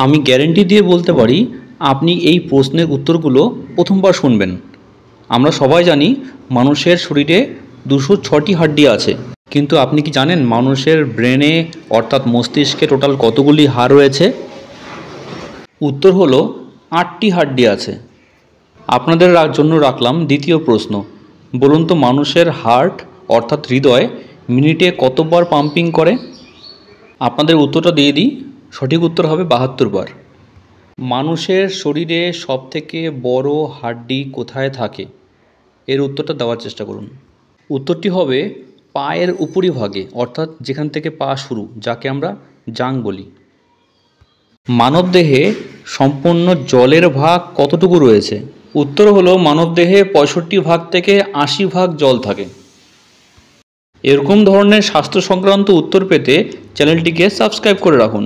আমি গ্যারেন্টি দিয়ে বলতে পারি আপনি এই প্রশ্নের উত্তরগুলো প্রথমবার শুনবেন। আমরা সবাই জানি মানুষের শরীরে 206টি হাড্ডি আছে, কিন্তু আপনি কি জানেন মানুষের ব্রেনে অর্থাৎ মস্তিষ্কে টোটাল কতগুলি হাড় রয়েছে? উত্তর হলো 8টি হাড্ডি আছে। আপনাদের জন্য রাখলাম দ্বিতীয় প্রশ্ন। বলুন তো মানুষের হার্ট অর্থাৎ হৃদয় মিনিটে কতবার পাম্পিং করে? আপনাদের উত্তরটা দিয়ে দিই, সঠিক উত্তর হবে 72 বার। মানুষের শরীরে সবথেকে বড় হাড্ডি কোথায় থাকে? এর উত্তরটা দেওয়ার চেষ্টা করুন। উত্তরটি হবে পায়ের উপরিভাগে, অর্থাৎ যেখান থেকে পা শুরু, যাকে আমরা জাং বলি। মানবদেহে সম্পূর্ণ জলের ভাগ কতটুকু রয়েছে? উত্তর হলো মানবদেহে 65 ভাগ থেকে 80 ভাগ জল থাকে। এরকম ধরনের স্বাস্থ্য সংক্রান্ত উত্তর পেতে চ্যানেলটিকে সাবস্ক্রাইব করে রাখুন।